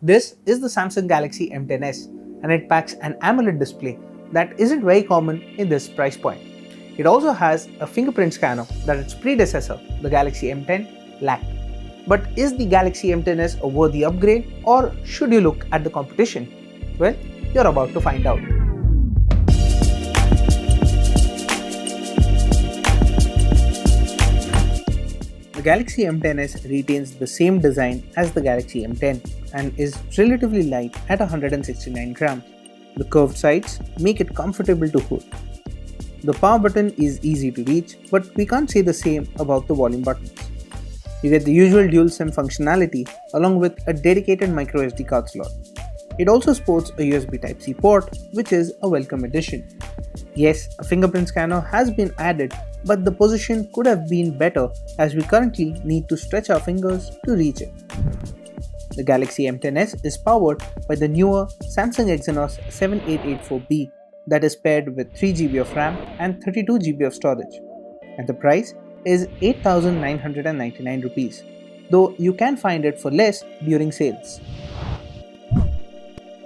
This is the Samsung Galaxy M10s and it packs an AMOLED display that isn't very common in this price point. It also has a fingerprint scanner that its predecessor, the Galaxy M10, lacked. But is the Galaxy M10s a worthy upgrade, or should you look at the competition? Well, you're about to find out. The Galaxy M10s retains the same design as the Galaxy M10 and is relatively light at 169 grams. The curved sides make it comfortable to hold. The power button is easy to reach, but we can't say the same about the volume buttons. You get the usual dual SIM functionality along with a dedicated microSD card slot. It also sports a USB Type-C port, which is a welcome addition. Yes, a fingerprint scanner has been added, but the position could have been better as we currently need to stretch our fingers to reach it. The Galaxy M10s is powered by the newer Samsung Exynos 7884B that is paired with 3GB of RAM and 32GB of storage, and the price is 8,999 rupees, though you can find it for less during sales.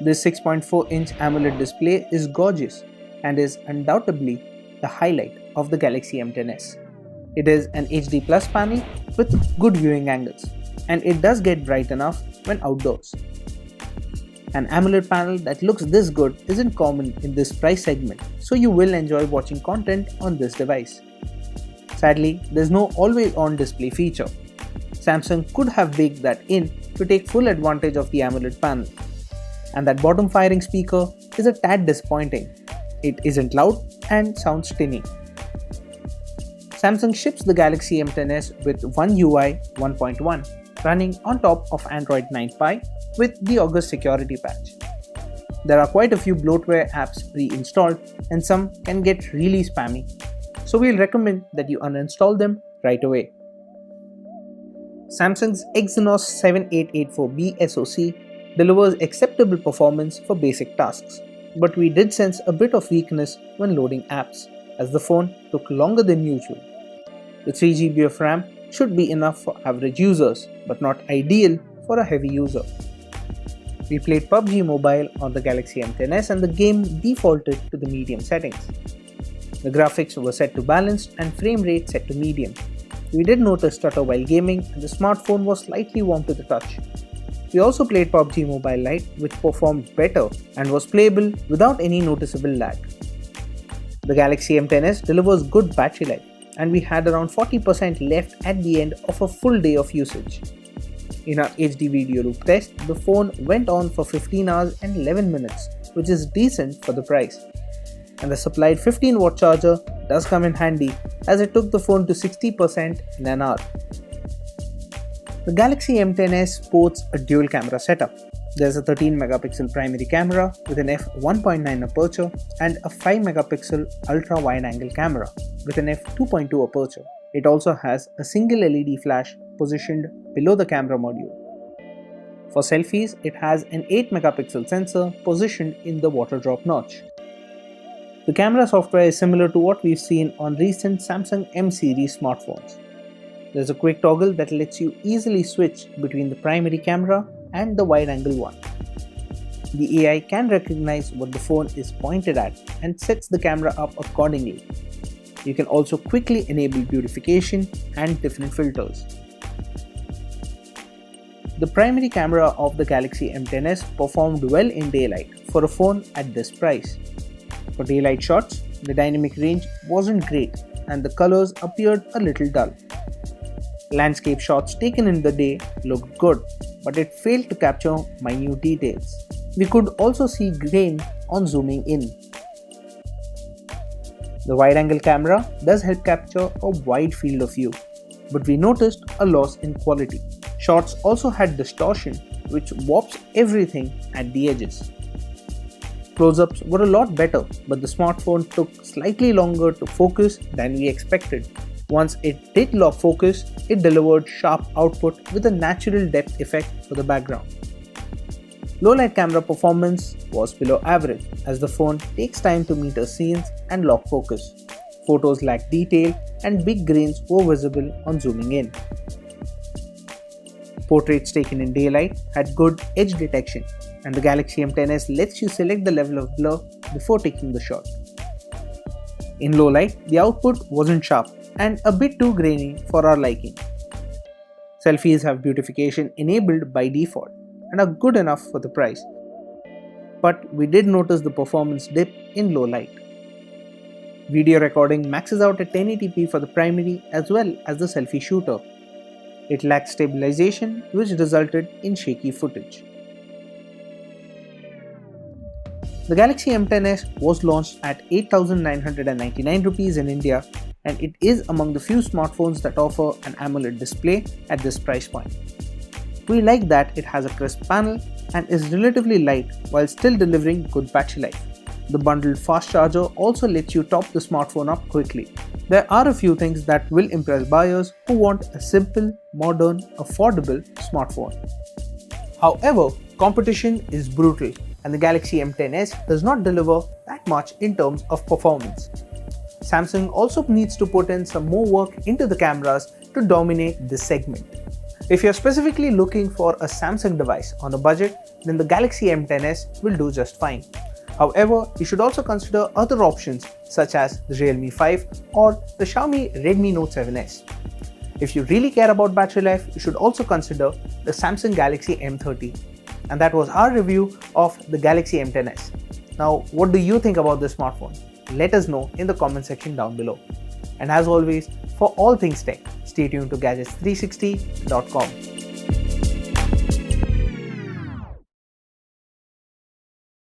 This 6.4-inch AMOLED display is gorgeous and is undoubtedly the highlight of the Galaxy M10s. It is an HD Plus panel with good viewing angles, and it does get bright enough when outdoors. An AMOLED panel that looks this good isn't common in this price segment, so you will enjoy watching content on this device. Sadly, there's no always-on display feature. Samsung could have baked that in to take full advantage of the AMOLED panel. And that bottom-firing speaker is a tad disappointing. It isn't loud and sounds tinny. Samsung ships the Galaxy M10s with One UI 1.1 running on top of Android 9 Pie with the August security patch. There are quite a few bloatware apps pre-installed and some can get really spammy, so we'll recommend that you uninstall them right away. Samsung's Exynos 7884B SoC delivers acceptable performance for basic tasks, but we did sense a bit of weakness when loading apps, as the phone took longer than usual. The 3GB of RAM should be enough for average users, but not ideal for a heavy user. We played PUBG Mobile on the Galaxy M10s and the game defaulted to the medium settings. The graphics were set to balanced and frame rate set to medium. We did notice stutter while gaming and the smartphone was slightly warm to the touch. We also played PUBG Mobile Lite, which performed better and was playable without any noticeable lag. The Galaxy M10s delivers good battery life, and we had around 40% left at the end of a full day of usage. In our HD video loop test, the phone went on for 15 hours and 11 minutes, which is decent for the price. And the supplied 15-watt charger does come in handy as it took the phone to 60% in an hour. The Galaxy M10s sports a dual camera setup. There's a 13-megapixel primary camera with an f1.9 aperture and a 5-megapixel ultra-wide-angle camera with an f2.2 aperture. It also has a single LED flash positioned below the camera module. For selfies, it has an 8-megapixel sensor positioned in the water drop notch. The camera software is similar to what we've seen on recent Samsung M series smartphones. There's a quick toggle that lets you easily switch between the primary camera and the wide-angle one. The AI can recognize what the phone is pointed at and sets the camera up accordingly. You can also quickly enable beautification and different filters. The primary camera of the Galaxy M10s performed well in daylight for a phone at this price. For daylight shots, the dynamic range wasn't great and the colors appeared a little dull. Landscape shots taken in the day looked good, but it failed to capture minute details. We could also see grain on zooming in. The wide-angle camera does help capture a wide field of view, but we noticed a loss in quality. Shots also had distortion, which warps everything at the edges. Close-ups were a lot better, but the smartphone took slightly longer to focus than we expected. Once it did lock focus, it delivered sharp output with a natural depth effect for the background. Low-light camera performance was below average as the phone takes time to meter scenes and lock focus. Photos lacked detail and big grains were visible on zooming in. Portraits taken in daylight had good edge detection, and the Galaxy M10s lets you select the level of blur before taking the shot. In low light, the output wasn't sharp and a bit too grainy for our liking. Selfies have beautification enabled by default and are good enough for the price, but we did notice the performance dip in low light. Video recording maxes out at 1080p for the primary as well as the selfie shooter. It lacked stabilization, which resulted in shaky footage. The Galaxy M10s was launched at 8,999 rupees in India, and it is among the few smartphones that offer an AMOLED display at this price point. We like that it has a crisp panel and is relatively light while still delivering good battery life. The bundled fast charger also lets you top the smartphone up quickly. There are a few things that will impress buyers who want a simple, modern, affordable smartphone. However, competition is brutal, and the Galaxy M10s does not deliver that much in terms of performance. Samsung also needs to put in some more work into the cameras to dominate this segment. If you're specifically looking for a Samsung device on a budget, then the Galaxy M10s will do just fine. However, you should also consider other options such as the Realme 5 or the Xiaomi Redmi Note 7s. If you really care about battery life, you should also consider the Samsung Galaxy M30. And that was our review of the Galaxy M10s. Now, what do you think about this smartphone? Let us know in the comment section down below. And as always, for all things tech, stay tuned to gadgets360.com.